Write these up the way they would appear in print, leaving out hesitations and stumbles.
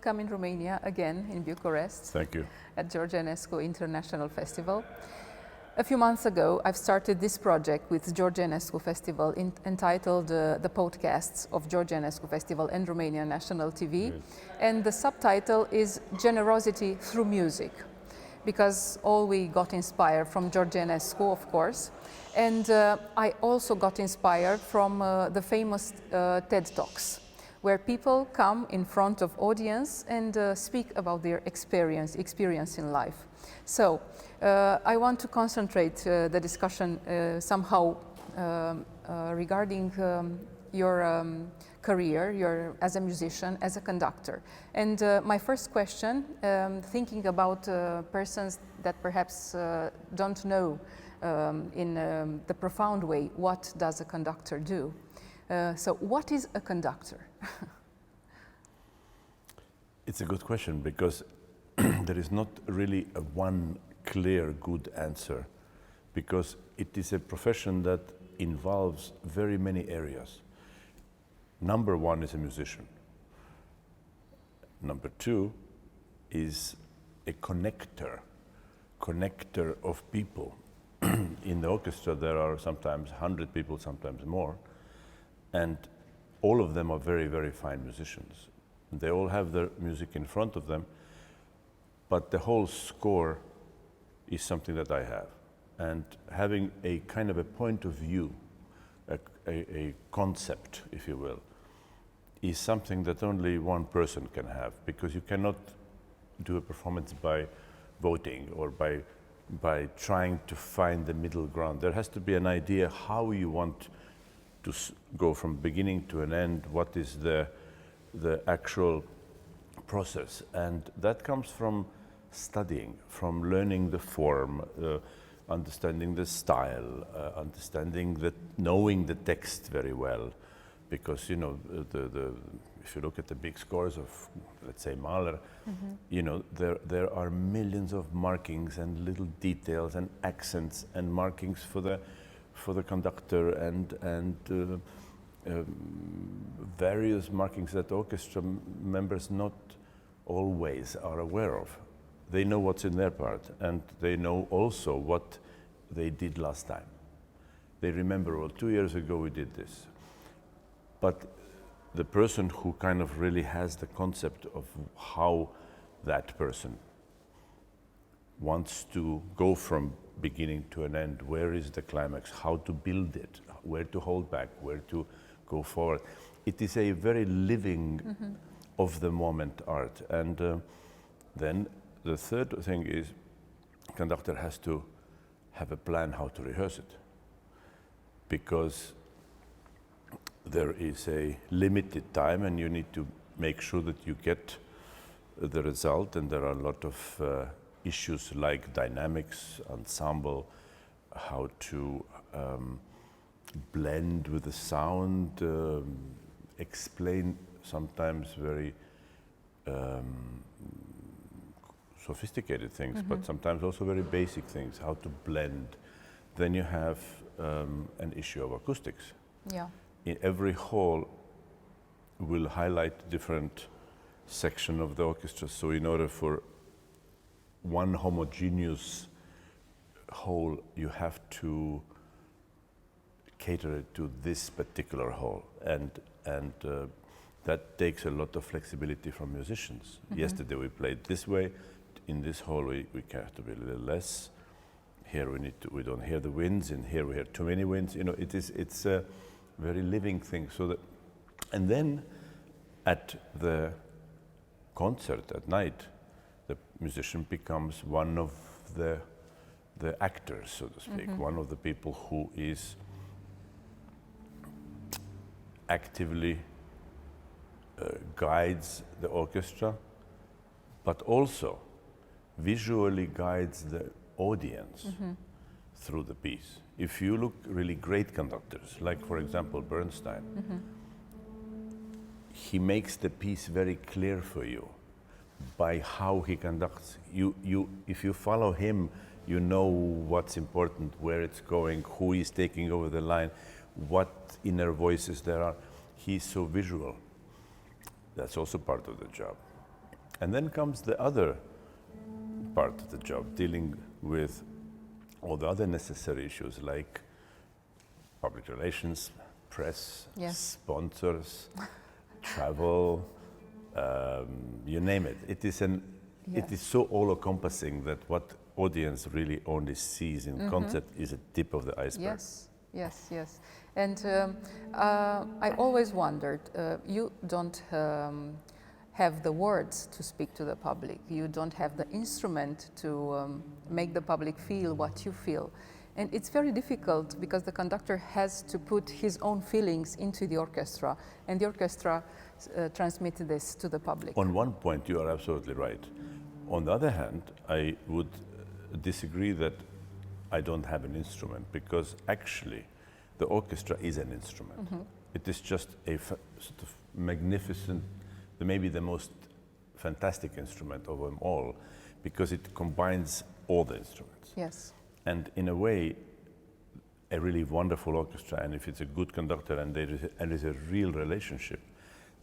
welcome in Romania again, in Bucharest. Thank you. At George Enescu International Festival. A few months ago, I've started this project with George Enescu Festival entitled The Podcasts of George Enescu Festival and Romania National TV. Yes. And the subtitle is Generosity Through Music, because all we got inspired from George Enescu, of course. And I also got inspired from the famous TED Talks, where people come in front of audience and speak about their experience in life. So I want to concentrate the discussion somehow regarding your career, as a musician, as a conductor. And my first question, thinking about persons that perhaps don't know in the profound way, what does a conductor do? So what is a conductor? It's a good question because there is not really a one clear good answer, because it is a profession that involves very many areas. Number one is a musician. Number two is a connector of people. In the orchestra there are sometimes 100 people, sometimes more, and all of them are very, very fine musicians. They all have their music in front of them, but the whole score is something that I have. And having a kind of a point of view, a concept, if you will, is something that only one person can have, because you cannot do a performance by voting or by trying to find the middle ground. There has to be an idea how you want to go from beginning to an end, what is the actual process. And that comes from studying, from learning the form, understanding the style, knowing the text very well. Because, you know, if you look at the big scores of, let's say, Mahler, you know, there are millions of markings and little details and accents and markings for the conductor and various markings that orchestra members not always are aware of. They know what's in their part, and they know also what they did last time. They remember, well, 2 years ago we did this. But the person who kind of really has the concept of how that person wants to go from beginning to an end, where is the climax, how to build it, where to hold back, where to go forward. It is a very living of the moment art. And then the third thing is, conductor has to have a plan how to rehearse it, because there is a limited time and you need to make sure that you get the result, and there are a lot of issues like dynamics, ensemble, how to blend with the sound, explain sometimes very sophisticated things, but sometimes also very basic things, how to blend. Then you have an issue of acoustics. Yeah. In every hall will highlight different section of the orchestra. So in order for one homogeneous whole, you have to cater it to this particular hall, and that takes a lot of flexibility from musicians. Yesterday we played this way. In this hall we have to be a little less. Here we don't hear the winds. In here we hear too many winds. You know, it's a very living thing. So that, and then at the concert at night, the musician becomes one of the actors, so to speak, one of the people who is actively guides the orchestra, but also visually guides the audience through the piece. If you look really great conductors, like for example Bernstein, he makes the piece very clear for you by how he conducts. If you follow him, you know what's important, where it's going, who is taking over the line, what inner voices there are. He's so visual. That's also part of the job. And then comes the other part of the job, dealing with all the other necessary issues like public relations, press, sponsors, travel, you name it. It is so all-encompassing that what audience really only sees in concert is a tip of the iceberg. Yes. And I always wondered, you don't have the words to speak to the public. You don't have the instrument to make the public feel what you feel. And it's very difficult because the conductor has to put his own feelings into the orchestra, and the orchestra transmits this to the public. On one point, you are absolutely right. On the other hand, I would disagree that I don't have an instrument, because actually the orchestra is an instrument. It is just a sort of magnificent, maybe the most fantastic instrument of them all, because it combines all the instruments. Yes. And in a way, a really wonderful orchestra, and if it's a good conductor and there is a real relationship,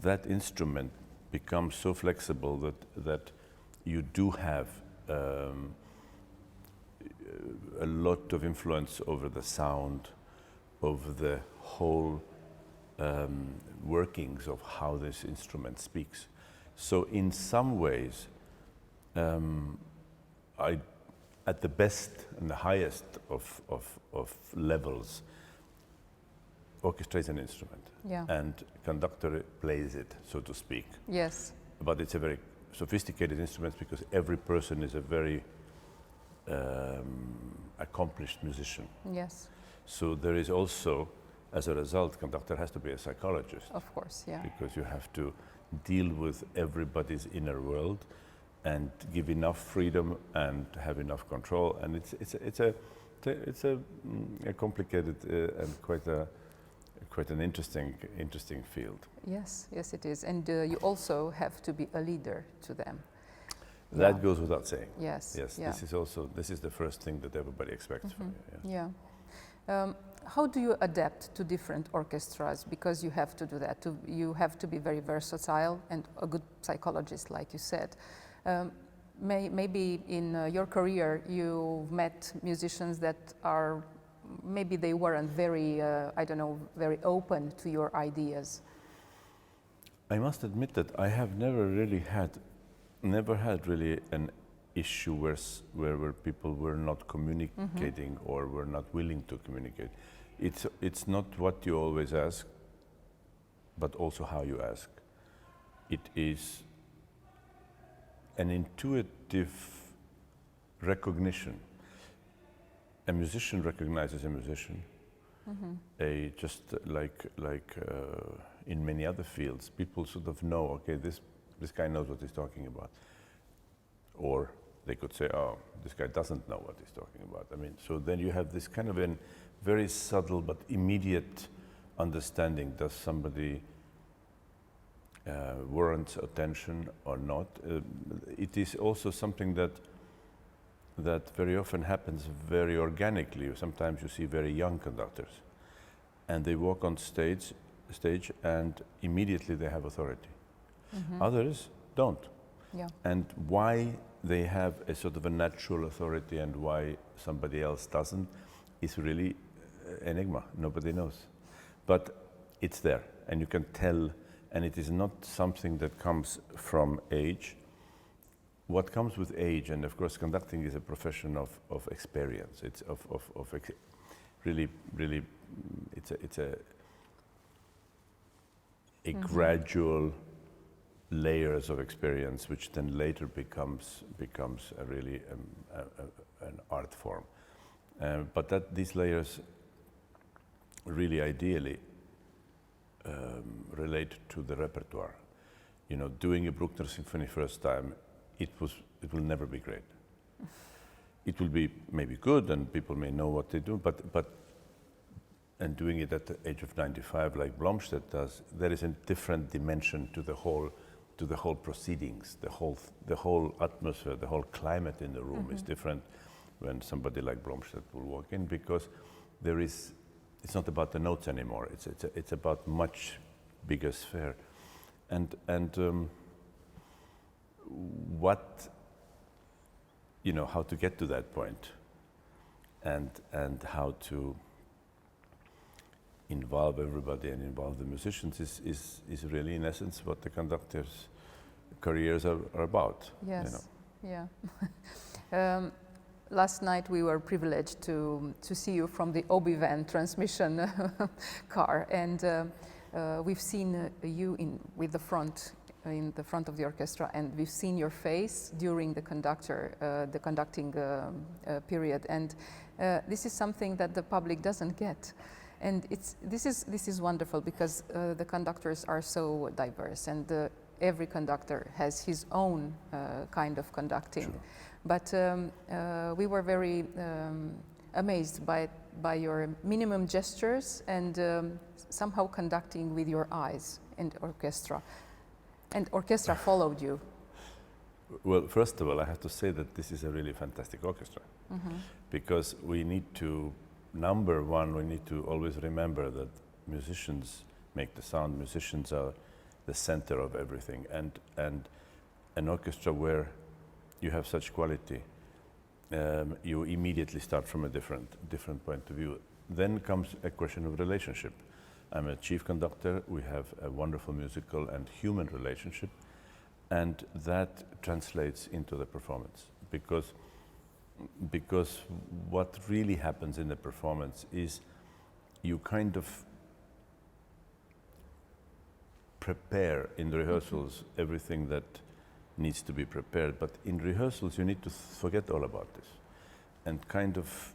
that instrument becomes so flexible that you do have a lot of influence over the sound, of the whole workings of how this instrument speaks. So in some ways, at the best and the highest of levels, orchestra is an instrument, and conductor plays it, so to speak. Yes. But it's a very sophisticated instrument because every person is a very accomplished musician. Yes. So there is also, as a result, conductor has to be a psychologist. Of course, yeah. Because you have to deal with everybody's inner world and give enough freedom and have enough control. And it's a complicated and quite an interesting field. Yes, it is. And you also have to be a leader to them. That goes without saying. Yes. Yeah. This is the first thing that everybody expects from you. Yeah. How do you adapt to different orchestras? Because you have to do that. You have to be very versatile and a good psychologist, like you said. Maybe in your career you've met musicians that are, maybe they weren't very, very open to your ideas. I must admit that I have never had really an issue where people were not communicating or were not willing to communicate. It's not what you always ask, but also how you ask. It is an intuitive recognition. A musician recognizes a musician. Just like in many other fields, people sort of know, okay, this guy knows what he's talking about. Or they could say, oh, this guy doesn't know what he's talking about. I mean, so then you have this kind of a very subtle but immediate understanding. Does somebody warrants attention or not? It is also something that very often happens very organically. Sometimes you see very young conductors, and they walk on stage and immediately they have authority. Others don't. Yeah. And why they have a sort of a natural authority and why somebody else doesn't is really enigma. Nobody knows. But it's there, and you can tell, and it is not something that comes from age. What comes with age, and of course conducting is a profession of experience. It's really, it's a gradual layers of experience, which then later becomes a really an art form. But these layers really ideally relate to the repertoire. You know, doing a Bruckner symphony first time, it will never be great. It will be maybe good, and people may know what they do, but and doing it at the age of 95, like Blomstedt does, there is a different dimension to the whole proceedings. The whole atmosphere, the whole climate in the room is different when somebody like Blomstedt will walk in, because it's not about the notes anymore. It's about much bigger sphere, and what, how to get to that point, and how to involve everybody and involve the musicians is really, in essence, what the conductors' careers are about. Yes. Yeah. Last night we were privileged to see you from the Obi van transmission car, and we've seen you in the front of the orchestra, and we've seen your face during the conducting period, and this is something that the public doesn't get. And this is wonderful, because the conductors are so diverse, and every conductor has his own kind of conducting. Sure. But we were very amazed by your minimum gestures and somehow conducting with your eyes and orchestra. And orchestra followed you. Well, first of all, I have to say that this is a really fantastic orchestra, because we need to, number one, we need to always remember that musicians make the sound. Musicians are the center of everything, and an orchestra where you have such quality, you immediately start from a different point of view. Then comes a question of relationship. I'm a chief conductor. We have a wonderful musical and human relationship, and that translates into the performance, because what really happens in the performance is you kind of prepare in the rehearsals everything that needs to be prepared, but in rehearsals you need to forget all about this and kind of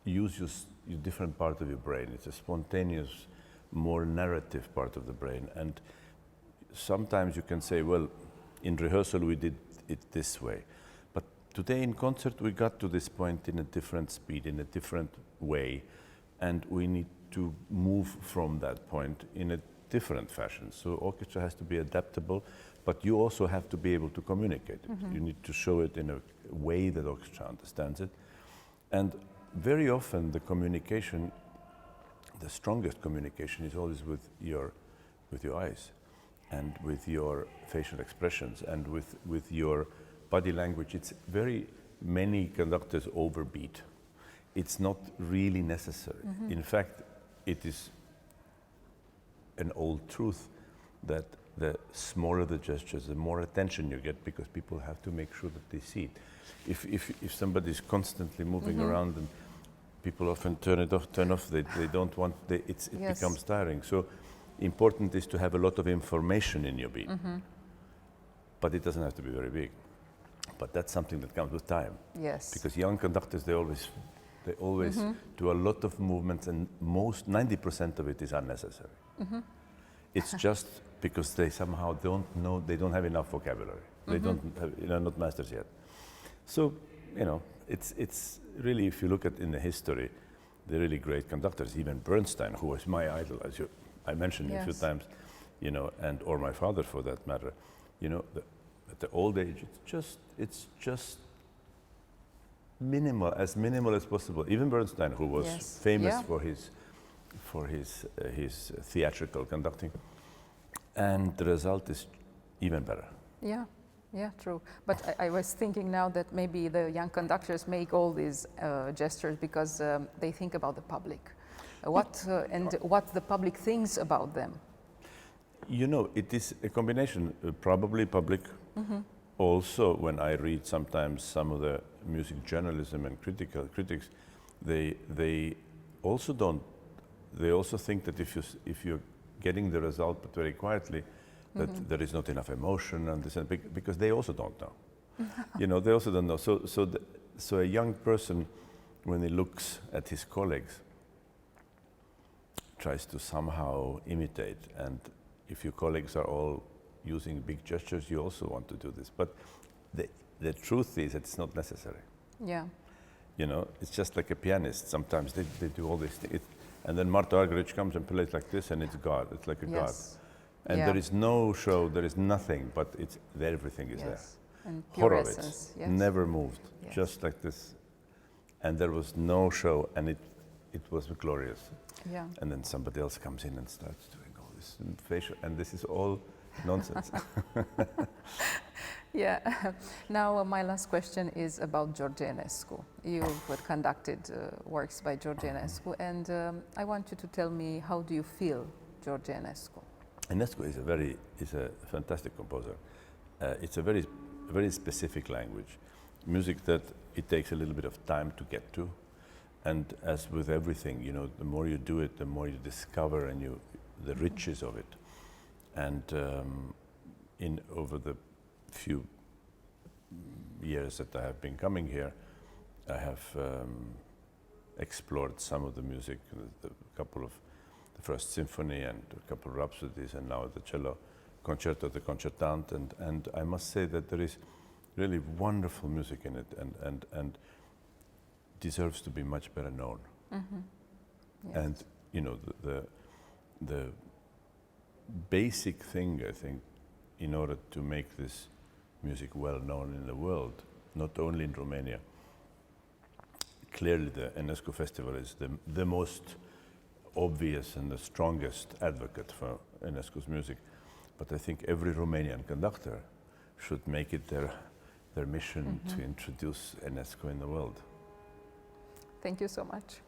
use your different part of your brain. It's a spontaneous, more narrative part of the brain, and sometimes you can say, well, in rehearsal we did it this way, but today in concert we got to this point in a different speed, in a different way, and we need to move from that point in a different fashion. So orchestra has to be adaptable, but you also have to be able to communicate it. You need to show it in a way that orchestra understands it. And very often the communication, the strongest communication, is always with your eyes and with your facial expressions and with your body language. It's very many conductors overbeat. It's not really necessary. In fact, it is an old truth that the smaller the gestures, the more attention you get, because people have to make sure that they see it. If somebody is constantly moving around, and people often turn it off, they don't want, it becomes tiring. So important is to have a lot of information in your beat, but it doesn't have to be very big. But that's something that comes with time. Yes. Because young conductors, they always do a lot of movements, and 90% of it is unnecessary. It's just because they somehow don't know, they don't have enough vocabulary. They don't have, not masters yet. So, it's really, if you look at in the history, the really great conductors, even Bernstein, who was my idol, as I mentioned a few times, or my father for that matter, at the old age, it's just minimal as possible. Even Bernstein, who was famous for his theatrical conducting, and the result is even better. Yeah, true. But I was thinking now that maybe the young conductors make all these gestures because they think about the public, what the public thinks about them. It is a combination. Probably public. Also, when I read sometimes some of the music journalism and critics, they also don't. They also think that if you're getting the result but very quietly, that there is not enough emotion and this, because they also don't know. They also don't know. So a young person, when he looks at his colleagues, tries to somehow imitate. And if your colleagues are all using big gestures, you also want to do this. But the truth is, it's not necessary. Yeah. It's just like a pianist. Sometimes they do all these things. And then Marta Argerich comes and plays like this, and it's God. It's like a God. And there is no show, there is nothing, but everything is there. And Horowitz never moved, just like this. And there was no show, and it was glorious. Yeah. And then somebody else comes in and starts doing all this facial, and this is all nonsense. Yeah. Now, my last question is about George Enescu. You've conducted works by George Enescu, and I want you to tell me, how do you feel George Enescu? Enescu is a fantastic composer. It's a very specific language, music that it takes a little bit of time to get to, and as with everything, you know, the more you do it, the more you discover and the riches of it. And over the few years that I have been coming here, I have explored some of the music, the first symphony and a couple of rhapsodies, and now the cello concerto, the concertant, and I must say that there is really wonderful music in it, and deserves to be much better known. Mm-hmm. Yes. And you know, the basic thing, I think, in order to make this music well known in the world, not only in Romania. Clearly, the Enescu Festival is the most obvious and the strongest advocate for Enescu's music. But I think every Romanian conductor should make it their mission to introduce Enescu in the world. Thank you so much.